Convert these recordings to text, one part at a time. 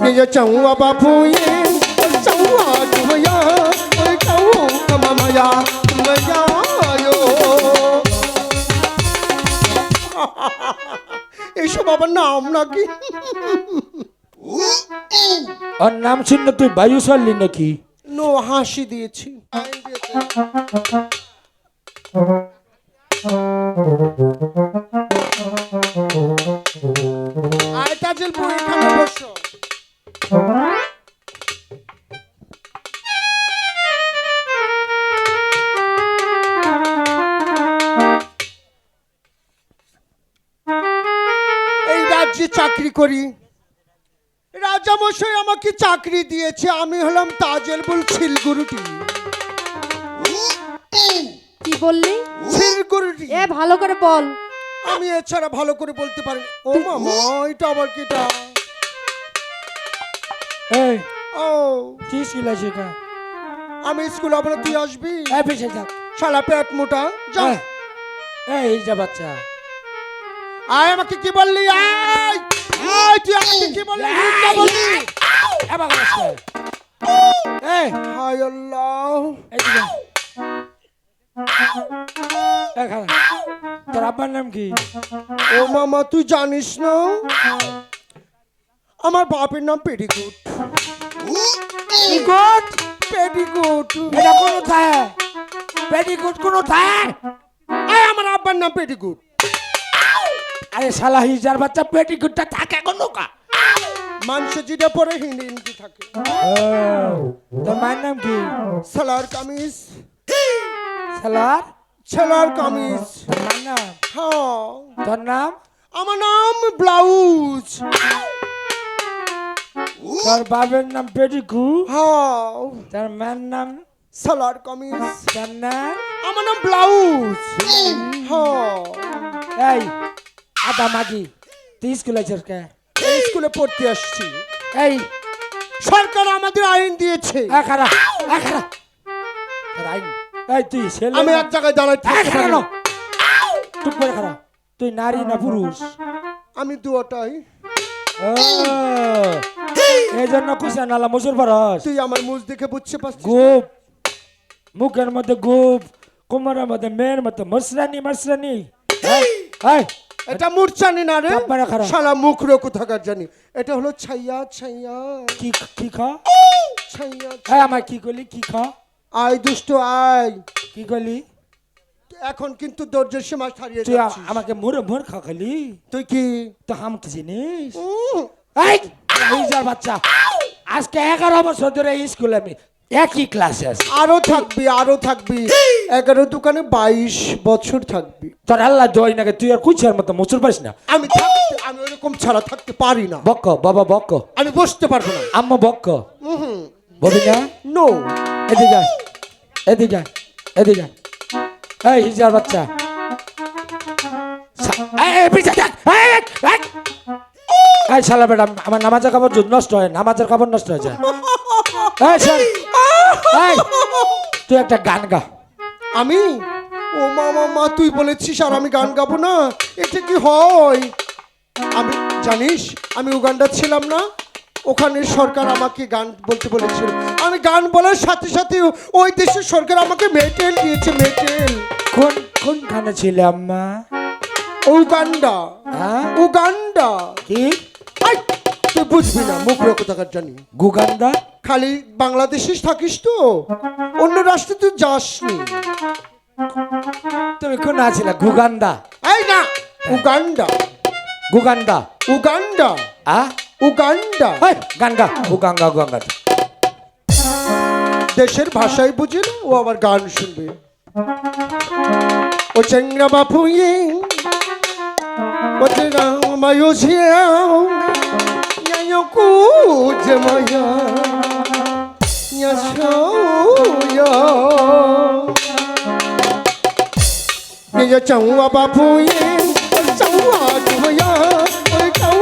也整我把铺印，整我主呀，我整我妈妈呀，我呀哟。এসব আবার নাম নাকি? আর নাম শুনলে তুই বায়ু চললি নাকি? নো, হাসি দিয়েছি। আয় তাজেলপুর, এখানে বসো। এই রাজ্যে চাকরি করি, রাজামশাই আমাকে চাকরি দিয়েছে। আমি হলাম তাজেলপুর ছিলগুরুটি। কি বললি? ছিলগুরুটি। এ ভালো করে বল। আমি এছাড়া ভালো করে বলতে পারি। ও মামা, এটা আবার কিটা? এই ও, কি ছিল সেটা? আমি স্কুল আবার, তুই আসবি? এই পিছে থাক। শালা পেট মোটা, যা। এই যা বাচ্চা, আয়, আমাকে কি বললি? আয় আয়, তুই আমাকে কি বললি? কি বললি? এবার আসছে। এই হায় আল্লাহ। এদিকে এই খালা, তোর আব্বার নাম কি? ও মামা, তুই জানিস না আমার বাপের নাম পেটিকুট। পেটিকুট? পেটিকুট এটা কোন থাকে? পেটিকুট কোন থাকে? আয়, আমার আব্বার নাম পেটিকুট। আরে শালা হিজার বাচ্চা, পেটিকুটটা থাকে কোন কা? মানুষ যেটা পরে হিন্দি হিন্দি থাকে। তোর মায়ের নাম কি? সালার কামিজ। সালার? ছেলার কামিজ। তোর মায়ের নাম? হ্যাঁ। তোর নাম? আমার নাম ব্লাউজ। তোর বাবার নাম পেটিকু? হ্যাঁ। তোর মায়ের নাম? সালার কামিজ। তোর নাম? আমার নাম ব্লাউজ। হ্যাঁ। এই আদা মাগি, তুই স্কুলে আছিস কে? এই স্কুলে পড়তে আসছি। এই সরকার আমাদের আইন দিয়েছে। খারা খারা তোর আইন। এই তুই ছেলে? আমি এক জায়গায় দাঁড়াই থাকতে পারি না। চুপ করে খারা। তুই নারী না পুরুষ? আমি দুটাই। এই জন্য কুসা নালা মসুর পারস। তুই আমার মুখ দেখে বুঝতে পারছিস? গোপ, মুখের মধ্যে গোপ, কোমরের মধ্যে মেয়ের মতো মশরানি মশরানি। এটা মূর্ছানি না রে, চাপমারা খারাপ। শালা মুখ রকু থাকার জানি। এটা হলো ছাইয়া ছাইয়া কি কি খা? ছাইয়া। আমার কি করলি? কি খা? আয় দুষ্ট আয়। কি করলি? এখন কিন্তু দরজার সীমা ছাড়িয়ে তুই যাচ্ছিস। আমাকে মোর মোর খালি? তুই কি? তো হাম কি জিনিস? উম, এই হিজার বাচ্চা, আজকে 11 বছর ধরে স্কুলে আমি একই ক্লাসে আছি। আরো থাকবি, আরো থাকবি। 11 দোকানে 22 বছর থাকবি। তোর আল্লাহ দই নাকি, তুই আর কুচার মতো মচুর পারিস না। আমি ওরকম ছাড়া থাকতে পারি না। বক্ক বাবা বক্ক, আমি বসতে পারবো না। আম্মা বক্ক বলি না। নো। এদিকে আয়, এদিকে আয়, এদিকে আয়। এই হিজার বাচ্চা, এই শালা বেটা, আমার নামাজের কাপড় নষ্ট হয়, নামাজের কাপড় নষ্ট হয়ে যায়। এই শোন, এই তুই একটা গান গা। আমি? ও মামা, মা তুই বলেছিস আর আমি গান গাবো না? এটা কি হয়? আমি জানিস, আমি উগান্ডা ছিলাম না, ওখানে সরকার আমাকে গান বলতে বলেছিল। আমি গান বলার সাথে সাথে ওই দেশের সরকার আমাকে মেটেল দিয়েছে, মেটেল। কোন কোন গানে ছিলে আম্মা? উগান্ডা। হ্যাঁ? উগান্ডা। কি? আই, তুই বুঝবি না, মুখ রকম থাকার জানি। গুগান্দা? খালি বাংলাদেশে থাকিস তো, অন্য রাষ্ট্রে তুই যাসনি। তুমি কোন আছিলা? গুগান্দা? এই না, উগান্ডা। গুগান্দা? উগান্ডা। উগান্ডা। গান গা। উগাঙ্গা উগাঙ্গা। দেশের ভাষায় বুঝে না, ও আবার গান শুনবে। ও চেংরা বাপু ও চেংরা মায়ো ঝিয়াও ইয়ায়ো কুজ মায়া ইয়াশোয়া ये चौवा बापू ये चौवा जुया ओए चौ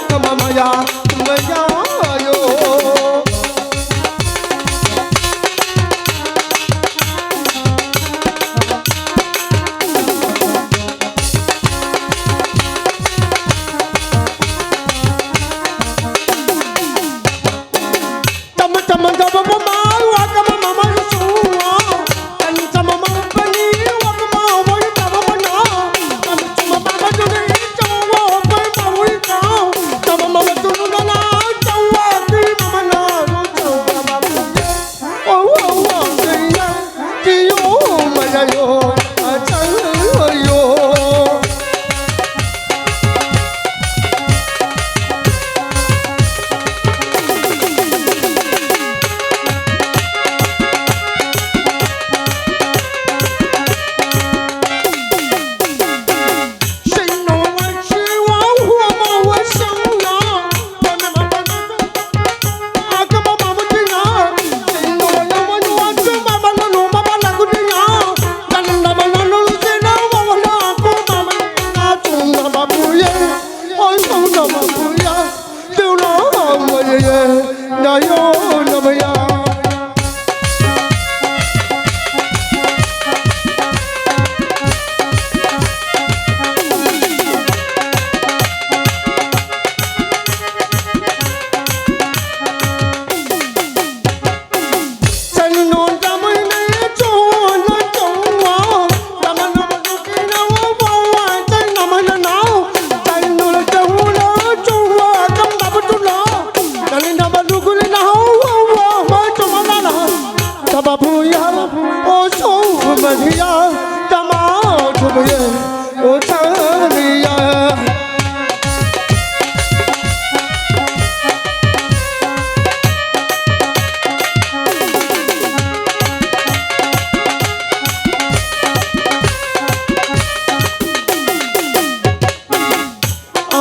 कमाया मया यो Tama tama mama, wakama mama suwa. Tani tama mama pani, wakama wai tama mana. Tama tama mama tuni chawa, pai mawai ka. Tama mama tunu na chawa, ki mama na ro chawa mama. Oh oh oh, kaya kiyo mayayo, achayo.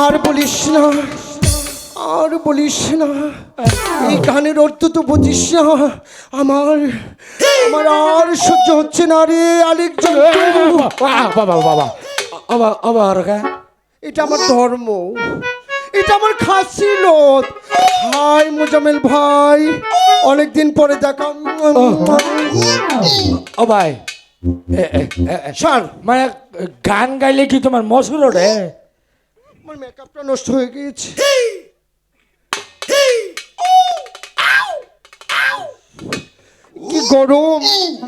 আর বলিস না, আর বলিস না, এই গানের অর্থ তো বুঝিস না। আমার আমার আর সহ্য হচ্ছে না রে আলিক। বাবা বাবা আবার এটা আমার ধর্ম, এটা আমার খাসিলত। হাই মোজামেল ভাই, অনেকদিন পরে দেখা। ও ভাই স্যার, মানে গান গাইলে কি তোমার মশুর ওঠে? আমার মেকআপটা নষ্ট হয়ে গিয়েছে। কি গরম,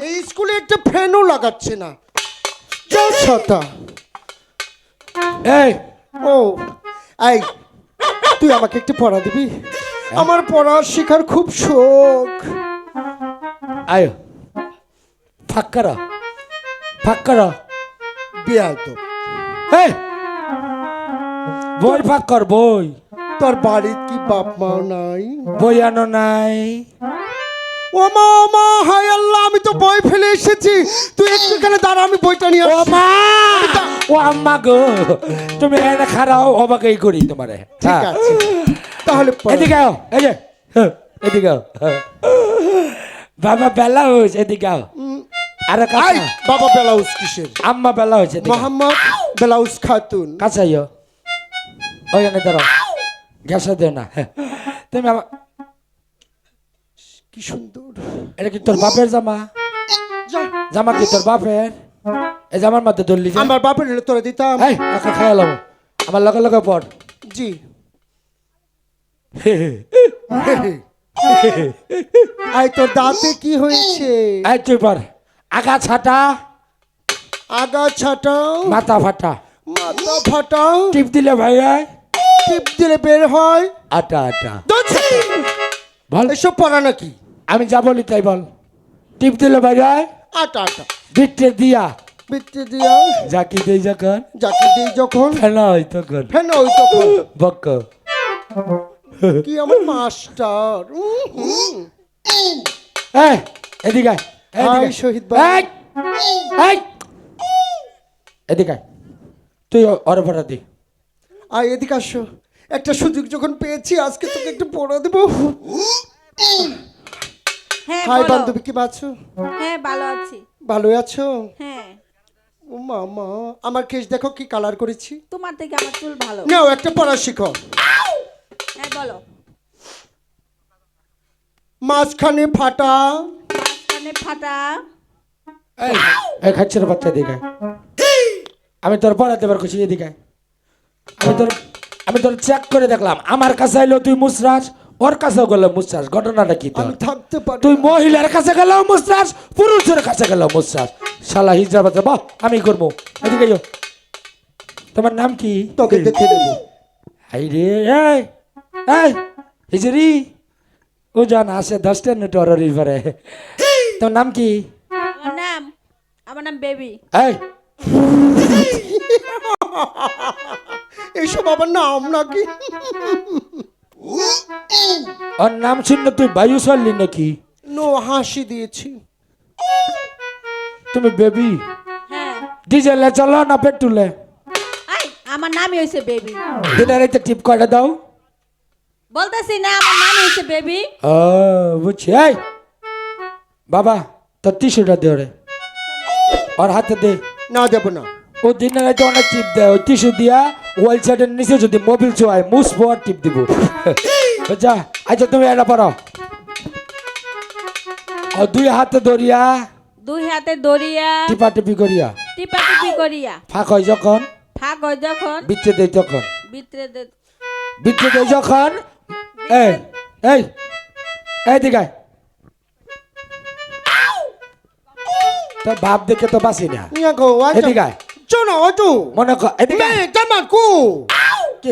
এই স্কুলে একটা ফ্যানও লাগাচ্ছে না। যা ছাতা। এই ও এই, তুই আমাকে একটু পড়া দিবি? আমার পড়া শেখার খুব শখ। আয় ফাক্কারা ফাক্কারা বিয়াল তো এই বই ফাক্কর বই। তোর বাড়ির কি বাপ মা নাই? বই আনো নাই? ও মা ও মা, হায় আল্লাহ, আমি তো বই ফেলে এসেছি। তুই একটু এখানে দাঁড়া, আমি বইটা নিয়ে ও আসছি। মা ও আম্মা গো, তুমি এনে খারাও অবাকই করি তোমারে। ঠিক আছে, তাহলে পড়া। এদিকে আও, এই যে এদিকে আও। বাবা বেলা হয়েছে, এদিকে আও। আরে আই, কাছে বাবা ব্লাউজ কিসের? আম্মা বেলা হয়েছে, মোহাম্মদ ব্লাউজ খাতুন। কাছে আইও, ওইখানে দাঁড়াও, গ্যাসা দেও না। তুমি আমার, কি সুন্দর। এটা কি তোর বাপের জামা? যা, জামা কি তোর বাপের? এই জামার মধ্যে ধরলি যে? আমার বাপের হলে তোরা দিতাম। এই এখন খাইলাম, আমার লগে লগে পড়। জি। আই, তোর দাঁতে কি হয়েছে? এই তুই পর। আগা ছাটা, আগা ছাটাও, মাথা ফাটা, মাথা ফাটা, টিপ দিলে ভাই আয়, টিপ দিলে বের হয় আটা আটা। দোছে। বল, এসব পড়া নাকি? আমি যা বলি তাই বল। টিপ দিলে ভাই আয়, আটা আটা, বিটে দিয়া, বিটে দিয়া, জাকি দেই যখন, যাকে দিই যখন, ফেনা হয় তখন, ফেন ওই তখন। বক্ক। কি আমার মাস্টার। এই এদিকে আয়, হাই এদিকে শহীদ আয়। ভাই। এই, এই, এদিকে আয়। তুই ওরে পড়া দি। আয় এদিকে আসো, একটা সুযোগ যখন পেয়েছি আজকে তোকে একটু পড়া দেবো। হ্যাঁ হাই বলো। বান্ধবী, কি আছো? হ্যাঁ ভালো আছি। ভালো আছো? হ্যাঁ, ও মামা, আমার কেশ দেখো কি কালার করেছি। তোমার থেকে আমার চুল ভালো। নাও একটা পড়া শিখো। হ্যাঁ বলো। মাঝখানে ফাটা, মাঝখানে ফাটা। এই খাচ্ছের বাচ্চা দিকে আমি তোর পড়াতে পার খুশি। এদিকে আমি তোর চেক করে দেখলাম, আমার কাছে আইলো তুই মুসরাস, ওর কাছেও গেল মুশ্বাস, ঘটনাটা কি তোর? আমি থাকতে পারি তুই না। মহিলার কাছে গেল মুশ্বাস, পুরুষের কাছে গেল মুশ্বাস। শালা হিজড়া বাচ্চা, বাহ আমি করবো। এদিকে যাও। তোমার নাম কি? তোকে দেখে দেবো। হাই রে, এই এই হিজড়ি, ও জান আসে 10টা নোট অররি পারে। তোর নাম কি? আমার নাম বেবি। এই এইসব আবার নাম নাকি? ওর নাম শুনলে তুই বায়ু চললি নাকি? নো, হাসি দিয়েছি। তুমি বেবি? হ্যাঁ। ডিজেলে চলো না পেট্রোলে? আই, আমার নামই হয়েছে বেবি। দিনের এই টিপ কয়টা দাও? বলতেছি না, আমার নাম হয়েছে বেবি। ও বুঝছি। এই বাবা, তোর টিস্যুটা দে ওরে, ওর হাতে দে। না, দেবো না। ও দিনের রাতে অনেক টিপ দেয়, ওই টিস্যু দিয়া ওয়াল সাইডের নিচে যদি মোবিল চোয়ায় মুসবো আর টিপ দিব। যা, আচ্ছা তুমি এটা পড়ো। ও দুই হাতে ধরিয়া দুই হাতে দড়িয়া টিপা টিপি করিয়া টিপা টিপি করিয়া ফাঁক হয় যখন, ফাঁক হয় যখন বিচ্ছে দেয় তখন, ভিতরে বিচ্ছে দেয় যখন। এই এই এই দিকে তোর ভাব দেখে তো বাসি না। নিয়ে গো, এদিকে আয়। চলো অটো। মনে কর এদিকে আয়। জামাকু।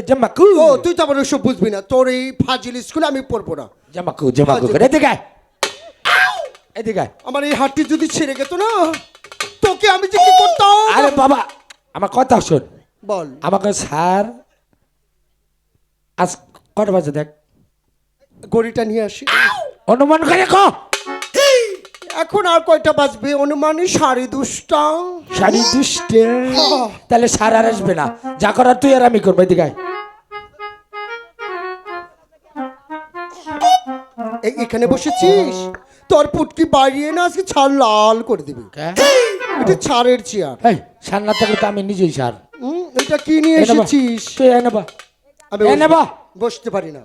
জামাকু ও, তুই তো আবার ওসব বুঝবি না। তোর এই ফাজিল স্কুলে আমি পড়বো না। জামাকু জামাকু করে এদিকে আয়। এদিকে আয়। আমার এই হাতটি যদি ছেড়ে গেত না, তোকে আমি যে কি করতাম। আরে বাবা, আমার কথা শোন। বল। আমাকে স্যার আজ কটা বাজে দেখ, গড়িটা নিয়ে আসি। অনুমান করে ক। এখন আর কয়টা বাজবে? অনুমানে 2:30টা। 2:30। তাহলে স্যার আর আসবে না, যা করার তুই আর আমি করবো। এদিকে আয়। এখানে বসেছিস, তোর পুটকি বাড়িয়ে না আজকে ছাড় লাল করে দিবি। এটা ছাড়ের চেয়ার। এই স্যার না থাকলে তো আমি নিজেই স্যার। এটা কি নিয়ে এই নেবা। এসেছিস? তুই এই নেবা। আমি এই নেবা। বসতে পারি না।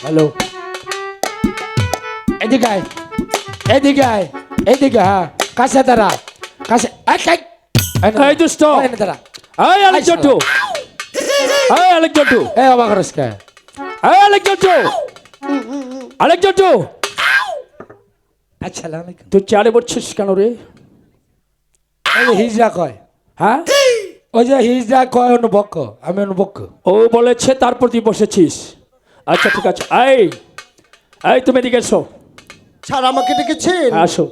হ্যালো, এদিকে আয়, এদিকে আয়, এদিকে। হ্যাঁ, কাছে দাঁড়া, কাছে। এই দুষ্ট। দাঁড়া। এই আলেক জন্টু, এই আলেক জন্টু, এই অবাক করিস কে? এই আলেক জন্টু, আলেক জন্টু, আসসালামু আলাইকুম। তুই চেয়ারে বসছিস কেন রে? ওই যে হিজড়া কয়, হ্যাঁ, ওই যে হিজড়া কয় অনুবক্ষ, আমি অনুবক্ষ। ও বলেছে তারপর তুই বসেছিস। আচ্ছা ঠিক আছে। এই এই তুমি এদিকে এসো। স্যার আমাকে ডেকেছেন? হ্যাঁ, আসো।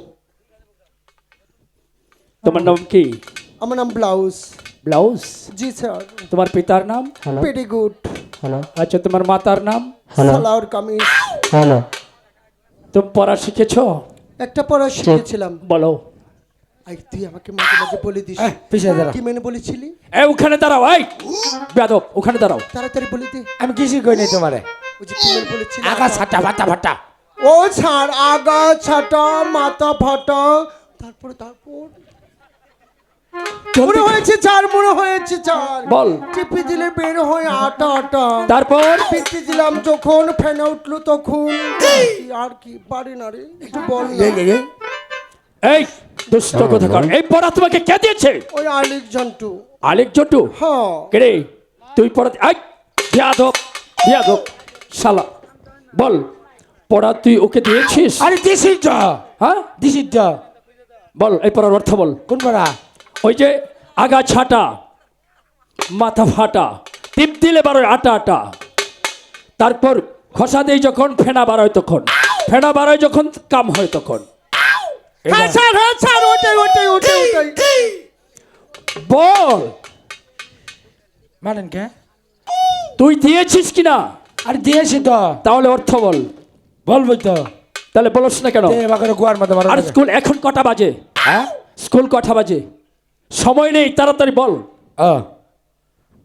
তোমার নাম কি? আমার নাম ব্লাউজ। ব্লাউজ। জি স্যার। তোমার পিতার নাম? Very good. আচ্ছা, তোমার মাতার নাম? সালোয়ার কামিজ। তুমি পড়া শিখেছো? একটা পড়া শিখেছিলাম। বলো। আই, তুই আমাকে মাঝে মাঝে বলে দিস। পিছিয়ে দাঁড়া। কি মেনে বলেছিলি? এই ওখানে দাঁড়াও, এই বেয়াদব ওখানে দাঁড়াও। তাড়াতাড়ি বলে দে। আমি কিছু কই নাই তোমারে। ওই যে কি মেনে বলেছিলি? আগা ছাটা ফাটা ফাটা। ও ছাড়, আগা ছাটা মাথা ফাটা। তারপর মনে হয়েছে চার, মনে হয়েছে চার। বল। টিপি দিলে বের হয় আটা আটা। তারপর পিটি দিলাম যখন ফেনা উঠলো তখন। আর কি পারি না রে, একটু বল না। এই দুষ্ট কোথাকার, এই পড়া তোমাকে কে দিয়েছে? ওই আলেক জন্টু। আলেক জন্টু? হ্যাঁ। কেরে তুই পড়া? এই বিয়াদব বিয়াদব শালা, বল পড়া তুই ওকে দিয়েছিস? আরে দিছিস তো। হ্যাঁ, দিছিস তো। বল এই পড়ার অর্থ বল। কোন পাড়া? ওই যে আগা ছাটা মাথা ফাটা, টিপ দিলে বারোয় আটা আটা, তারপর খসা দেই যখন ফেনা বারোয় তখন, ফেনা বারোয় যখন কাম হয় তখন। হ্যাঁ স্যার, হ্যাঁ স্যার, ওটাই ওটাই ওটাই ওটাই। বল মানেন কে? তুই দিয়েছিস কিনা? আরে দিয়েছি তো। তাহলে অর্থ বল। বলবই তো। তাহলে বলছ না কেন? এবার গোয়ার মতো মারো। আর স্কুল এখন কটা বাজে? হ্যাঁ, স্কুল কটা বাজে? সময় নেই, তাড়াতাড়ি বল। ও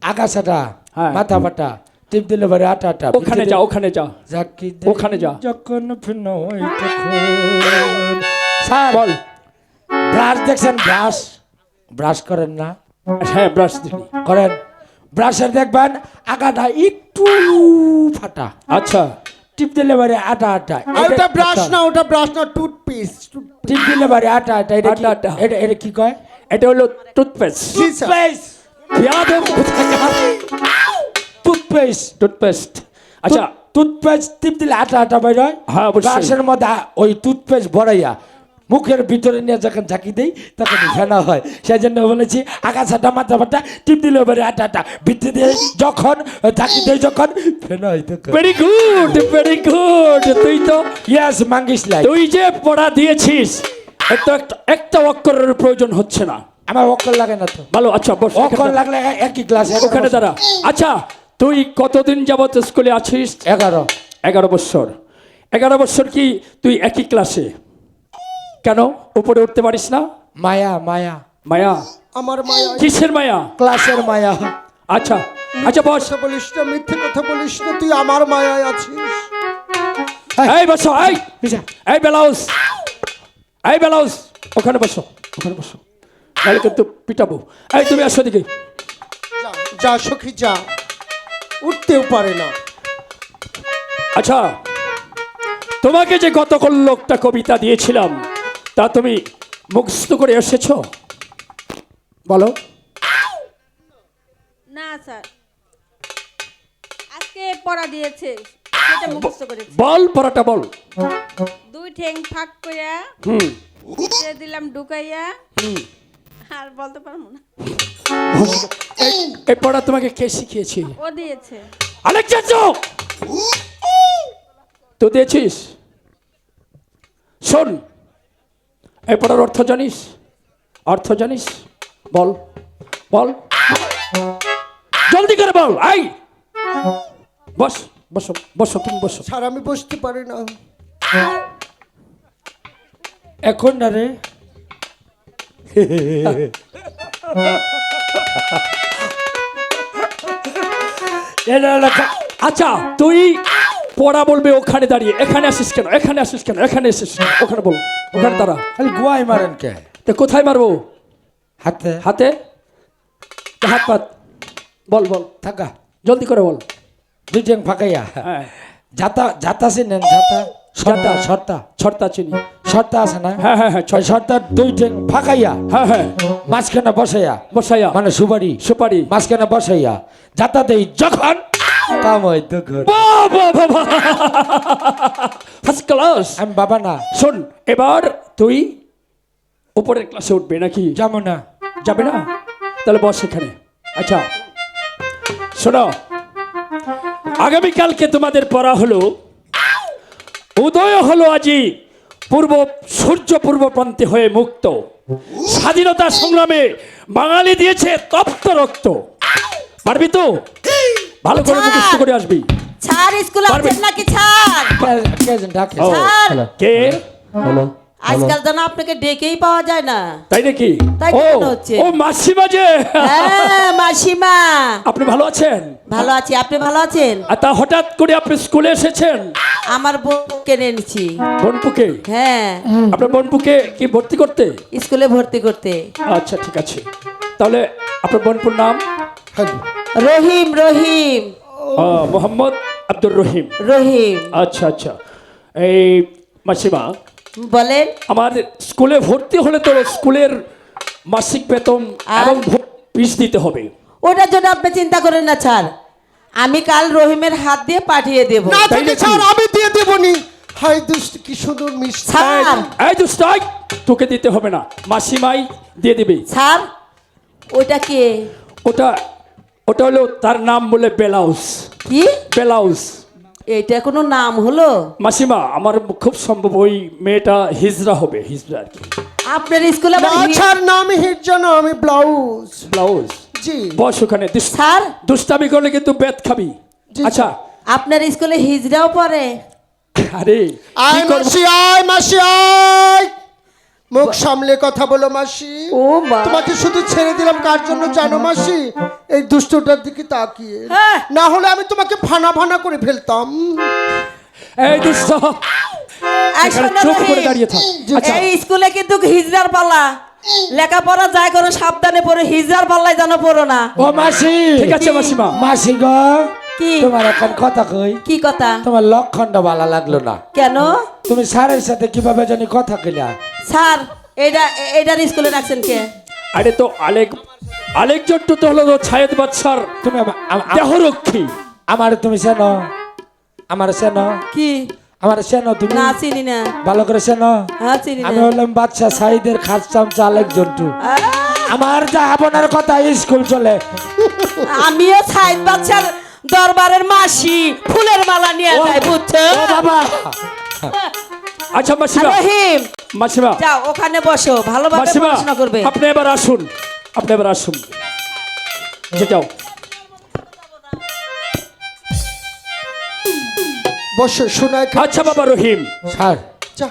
আগা ছাটা হ্যাঁ। মাথা ফাটা, টিপ দিলে বারে আটা আটা। ওখানে যা, ওখানে যা, যাকি ওখানে যা। যখন ফিনো হই তখন। স্যার বল। ব্রাশ দেখছেন? ব্রাশ ব্রাশ করেন না? হ্যাঁ, ব্রাশ দিবি। করেন। ব্রাশের দেখবেন আগাটা একটু ফাটা। আচ্ছা, টিপ দিলে বারে আটা আটা ওটা ব্রাশ না, ওটা ব্রাশ না, টুথপেস্ট। টিপ দিলে বারে আটা আটা এটা কি আটা, আটা। এটা এটা কি কয় এটা হলো টুথপেস্ট। টুথপেস্ট বিয়াদব কোথাকার। Toothpaste toothpaste. আচ্ছা টুথপেস্ট টিপ দিলে আটা আটা বের হয় হ্যাঁ, অবশ্যই। ব্রাশের মধ্যে ওই টুথপেস্ট ভরাইয়া মুখের ভিতরে নিয়ে যখন ঝাঁকি দেই তখন ফেনা হয়, সেই জন্য বলেছি আগাছাটা মাথা ফাটা টিপ দিলে এবারে আটা আটা ভিতরে দিয়ে যখন ঝাঁকি দেই যখন ফেনা হয় তখন। Very good, very good. তুই তো ইয়াস মাঙ্গিস লাই তুই যে পড়া দিয়েছিস এত একটা অক্ষরের প্রয়োজন হচ্ছে না। আমার অকল লাগে না তো, ভালো, আচ্ছা বস অকল লাগলে একই ক্লাস ওখানে দাঁড়া। আচ্ছা তুই কতদিন যাবত স্কুলে আছিস? 11 11 বছর। 11 বছর কি তুই একই ক্লাসে? কেন উপরে উঠতে পারিস না? মায়া মায়া মায়া? আমার মায়া। কিসের মায়া? ক্লাসের মায়া। আচ্ছা আচ্ছা বস। কথা বলিস না, মিথ্যে কথা বলিস না, তুই আমার মায়ায় আছিস। এই বসো, এই পিছা এই ব্লাউজ, এই ব্লাউজ ওখানে বসো, ওখানে বসো, তাহলে কিন্তু পিটাবো। এই তুমি আসো দিকে। যা, যা সখী যা, উঠতেও পারে না। আচ্ছা তোমাকে যে গতকাল লোকটা কবিতা দিয়েছিলাম তা তুমি মুখস্থ করে এসেছো? বলো। না স্যার, আজকে পড়া দিয়েছে সেটা মুখস্থ করেছি। বল পড়াটা বল। দুই ঠ্যাং ফাঁক কইরা হুম ভিতরে দিলাম ঢুকাইয়া, হুম। আর বলতে পারবো না। এই পড়া তোমাকে কে শিখিয়েছে? ও দিয়েছে। আলেকজান্ডার তুই দিয়েছিস? শোন, এই পড়ার অর্থ জানিস? অর্থ জানিস? বল বল, জলদি করে বল। আই বস, বসো বসো, তুমি বসো। স্যার আমি বসতে পারি না। এখন না রে এটা লেখা আচ্ছা তুই পড়া বলবে ওখানে দাঁড়িয়ে, এখানে আসিস কেন? এখানে আসিস কেন? এখানে এসিস কেন? ওখানে বল, ওখানে দাঁড়া। খালি গুয়াই মারেন কে তো কোথায় মারবো? হাতে হাতে? হাত পাত বল বল, থাকা জলদি করে বল। দুই ঠ্যাং ফাঁকাইয়া হ্যাঁ, যাতা যাতা চিনেন যাতা সর্তা সর্তা ছড়তা চিনি। সর্তা আছে না হ্যাঁ হ্যাঁ হ্যাঁ, ওই সর্তার দুই ঠ্যাং ফাঁকাইয়া হ্যাঁ হ্যাঁ, মাঝখানে বসাইয়া বসাইয়া মানে সুপারি সুপারি। মাঝখানে বসাইয়া যাতা দেই যখন কাম হয় তখন। First class. আমি বাবা না শোন, এবার তুই উপরের ক্লাসে উঠবে নাকি? যাবো না যাবে না? তাহলে বস এখানে। আচ্ছা শোনো, আগামীকালকে তোমাদের পড়া হলো উদয় হলো আজি পূর্ব সূর্য পূর্ব প্রান্তে হয়ে মুক্ত, স্বাধীনতা সংগ্রামে বাঙালি দিয়েছে তপ্ত রক্ত। পারবি তো? ভালো করে মুখস্থ করে আসবি। ছাড় স্কুল পারবে। আসছেন নাকি ছাড়? কে যেন ডাকে ও, স্যার। কে? আজকাল যেন আপনাকে ডেকেই পাওয়া যায় না। তাই নাকি? তাই ও কেন হচ্ছে? ও মাসিমা যে। হ্যাঁ মাসিমা, আপনি ভালো আছেন? ভালো আছি, আপনি ভালো আছেন? আর তা হঠাৎ করে আপনি স্কুলে এসেছেন? আমার বউ কিনে এনেছি। বনপুকে? হ্যাঁ, আপনার বনপুকে কি ভর্তি করতে? স্কুলে ভর্তি করতে। আচ্ছা ঠিক আছে, তাহলে আপনার বনপুর নাম? রহিম রহিম মোহাম্মদ আব্দুর রহিম। রহিম। আচ্ছা আচ্ছা, এই মাসিমা বলেন। আমার স্কুলে ভর্তি হলে তো স্কুলের মাসিক বেতন এবং ফিস দিতে হবে। ওটার জন্য আপনি চিন্তা করেন না স্যার, আমি কাল রহিমের হাত দিয়ে পাঠিয়ে দেব। না তাই যদি নাকি? স্যার আমি দিয়ে দেবনি। হাই দুষ্ট, কি সুন্দর মিষ্টি। স্যার এই দুষ্টাই, তোকে দিতে হবে না, মাসিমাই দিয়ে দিবে। স্যার ওইটা কে? ওটা ওটা হলো তার নাম বলে ব্লাউজ। কি? ব্লাউজ। এইটা কোনো নাম হলো? মাসিমা আমার খুব সম্ভব ওই মেয়েটা হিজড়া হবে, হিজড়া আর কি। আপনার স্কুলে না স্যার, নাম হিজা না, আমি ব্লাউজ। ব্লাউজ? জি বস ওখানে। স্যার দুষ্টামি করলে কিন্তু বেত খাবি। জি, আচ্ছা আপনার স্কুলে হিজড়াও পড়ে? আরে কি আয় করবো? মাসি, আয় মাসি, আয়। মুখ সামলে কথা বলো মাসি। ও মা। তোমাকে শুধু ছেড়ে দিলাম কার জন্য জানো মাসি? এই দুষ্টটার দিকে তাকিয়ে। হ্যাঁ। না হলে আমি তোমাকে ফানা ফানা করে ফেলতাম। এই দুষ্ট, এই এখানে শোনো চুপ করে রহিম, দাঁড়িয়ে থাক। আচ্ছা এই স্কুলে কিন্তু হিজড়ার পাল্লা, লেখাপড়া যায় করো সাবধানে পড়ো, হিজড়ার পাল্লায় যেন পড়ো না। ও মাসি ঠিক আছে মাসিমা। মাসি গো কি তোমার এখন কথা কই, কি কথা? তোমার লক্ষণটা ভালো লাগলো না। কেন তুমি স্যারের সাথে কিভাবে জানি কথা কইলা? স্যার এটার স্কুলে রাখছেন কে? আরে তো আলেকজান্ডার তো হলো ছায়েদ বাদশার তুমি দেহরক্ষী। আমার তুমি চেনো? আমার চেনো? কি? আমার চেনো তুমি? না চিনি না। ভালো করে চেনো? হ্যাঁ চিনি আমি না। হলাম বাদশা সাইদের খাস চামচা আলেকজান্ডার। আমার যা আপনার কথা স্কুল চলে। আমিও সাইদ বাচ্চার দরবারের মাসি, ফুলের মালা নিয়ে যাই, বুঝছো? ও বাবা, আচ্ছা মাসিমা, রহিম মাসিমা, যাও ওখানে বসো, ভালোভাবে মাসিমা, পড়াশোনা করবে। আপনি এবার আসুন, আপনি এবার আসুন, যে যাও। বসো শোনায় আচ্ছা বাবা রহিম, স্যার যা।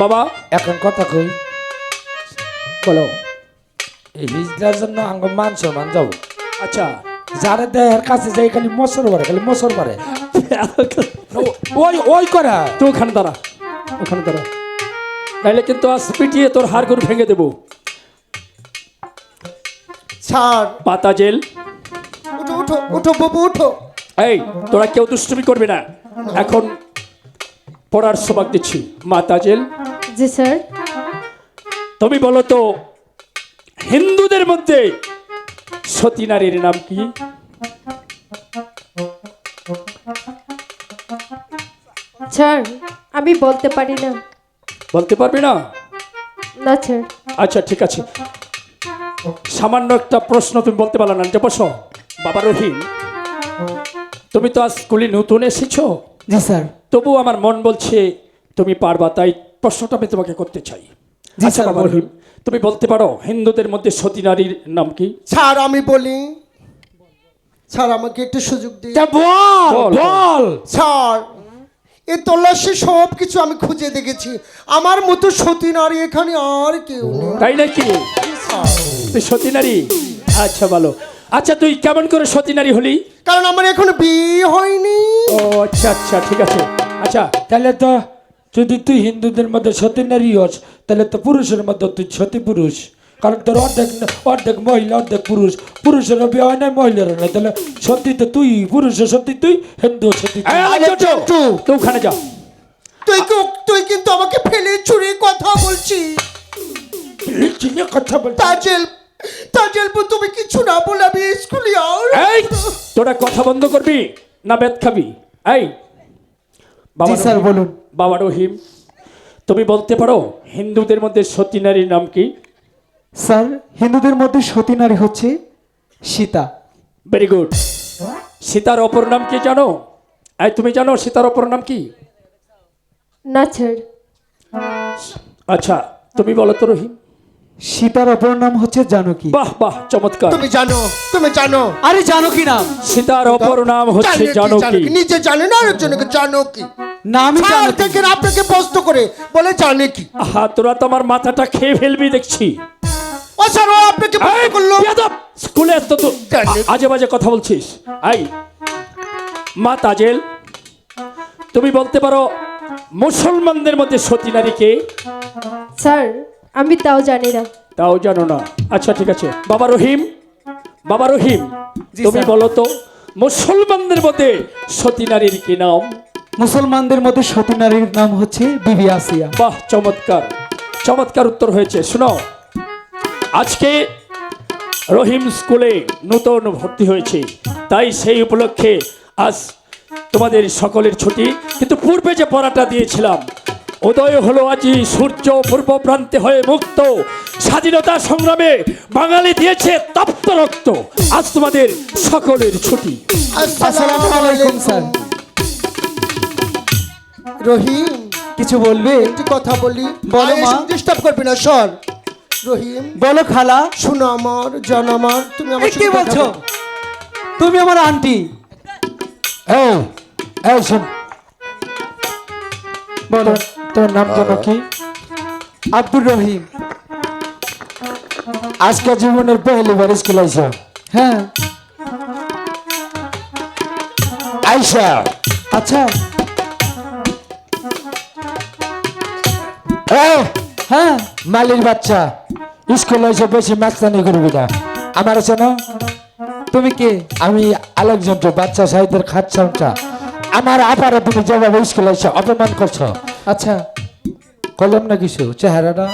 বাবা এখন কথা কই, বলো। এই হিজলার জন্য আঙ্গ মান সম্মান যাবো। আচ্ছা যারা দেহের কাছে যাই খালি মসর পারে, খালি মসর পারে। ওই ওই করা তুই ওখানে দাঁড়া, ওখানে দাঁড়া, নাইলে কিন্তু আজ পিটিয়ে তোর হাড় করে ভেঙে দেবো। স্যার পাতা জেল, উঠো উঠো উঠো বাবু উঠো। এই তোরা কেউ দুষ্টুমি করবি না, এখন পড়ার সবাক দিচ্ছি। মাতা জেল, জি স্যার। তুমি বলো তো হিন্দুদের মধ্যে সতী নারীর নাম কি? স্যার আমি বলতে পারি না। বলতে পারবি না? না স্যার। আচ্ছা ঠিক আছে, সামান্য একটা প্রশ্ন তুমি বলতে পারলো না, যে বসো। বাবা রহিম, তুমি তো আজ স্কুলে নতুন এসেছো, জি স্যার। তবু আমার মন বলছে তুমি পারবা, তাই প্রশ্নটা আমি তোমাকে করতে চাই। জি আচ্ছা স্যার, বাবা বলুন। রহিম, তুমি বলতে পারো হিন্দুদের মধ্যে সতী নারীর নাম কি? স্যার আমি বলি, স্যার আমাকে একটু সুযোগ দিন। তা বল বল। বল। স্যার এই তল্লাশি সব কিছু আমি খুঁজে দেখেছি, আমার মতো সতী নারী এখানে আর কেউ নেই। তাই নাকি? স্যার, তুই সতী নারী? আচ্ছা ভালো। আচ্ছা তুই কেমন করে সতী নারী হলি? কারণ আমার এখনো বিয়ে হয়নি। ও আচ্ছা আচ্ছা ঠিক আছে। আচ্ছা তাহলে তো যদি তুই হিন্দুদের মধ্যে সতী নারী হস, তাহলে তো পুরুষের মধ্যে তুই সতী পুরুষ। কারণ তোর অর্ধেক অর্ধেক মহিলা অর্ধেক পুরুষ, পুরুষেরও বিয়ে হয় না মহিলারও নাই, তাহলে সত্যি তো তুই পুরুষ সত্যি তুই, হিন্দু সত্যি তুই। এই আলেকজান্ডার, তুই ওখানে যা। তুই কিন্তু আমাকে ফেলে ছুড়ে কথা বলছিস। চিনে কথা বল। তাজেল তাজেল তুমি কিছু না বলে আমি স্কুলে আর এই তোরা কথা বন্ধ করবি না বেত খাবি? এই বাবা জি স্যার, রহিম, বলুন। বাবা রহিম, তুমি বলতে পারো হিন্দুদের মধ্যে সতী নারীর নাম কি? স্যার হিন্দুদের মধ্যে সতী নারী হচ্ছে সীতা। Very good. সীতার অপর নাম কি জানো? এই তুমি জানো সীতার অপর নাম কি? না স্যার। আচ্ছা তুমি বলো তো রহিম। সীতার অপর নাম হচ্ছে জানকী। বাহ বাহ চমৎকার। তুমি জানো আরে জানকী নাম সীতার অপর নাম হচ্ছে জানকী। নিজে জানে না আরেকজনকে জানো কি? না আমি স্যার জানকী। দেখেন আপনাকে প্রশ্ন করে বলে জানে কি? আহা তোরা তো আমার মাথাটা খেয়ে ফেলবি দেখছি। ও স্যার ও আপনাকে প্রশ্ন করলো। বেয়াদব! স্কুলে এত তো জানি। আজে বাজে কথা বলছিস। আই মা তাজেল, তুমি বলতে পারো মুসলমানদের মধ্যে সতী নারী কে? স্যার আমি তাও জানি না। তাও জানো না? আচ্ছা ঠিক আছে। বাবা রহিম, বাবা রহিম, জি তুমি স্যার। বলো তো মুসলমানদের মধ্যে সতী নারীর কি নাম? মুসলমানদের মধ্যে সতী নারীর নাম হচ্ছে বিবি আসিয়া। বাহ চমৎকার, চমৎকার উত্তর হয়েছে। শোনো, আজকে রহিম স্কুলে নতুন ভর্তি হয়েছে, তাই সেই উপলক্ষে আজ তোমাদের সকলের ছুটি। কিন্তু পূর্বে যে পড়াটা দিয়েছিলাম, উদয় হলো আজি সূর্য পূর্ব প্রান্তে হয়ে মুক্ত, স্বাধীনতা সংগ্রামে বাঙালি দিয়েছে তপ্ত রক্ত, আজ তোমাদের সকলের ছুটি। আসসালামু আলাইকুম স্যার। রহিম কিছু বলবে? একটু কথা বলি। বলো, মা। ডিস্টার্ব করবি না সর। রহিম বলো খালা। শোনো আমার জান আমার, তুমি আমার এই কি সাথে কথা বলছো? বলো। তুমি আমার আন্টি। এই এই শোন, বলো। তোর নাম জানো কি? আব্দুর রহিম। আজকে জীবনের পহেলি বার স্কুল আইসা। হ্যাঁ। আইসা আচ্ছা। এই হ্যাঁ। মালির বাচ্চা, স্কুল আইসা বেশি মাস্তানি করবি না। আমার আছে না? তুমি কে? আমি আলেকজান্ডার বাচ্চা সাহিত্যের খাচ্ছা আমার আপারে তুমি যেভাবে স্কুলে এসে অপমান করছো আচ্ছা, করলাম না কিছু চেহারাটা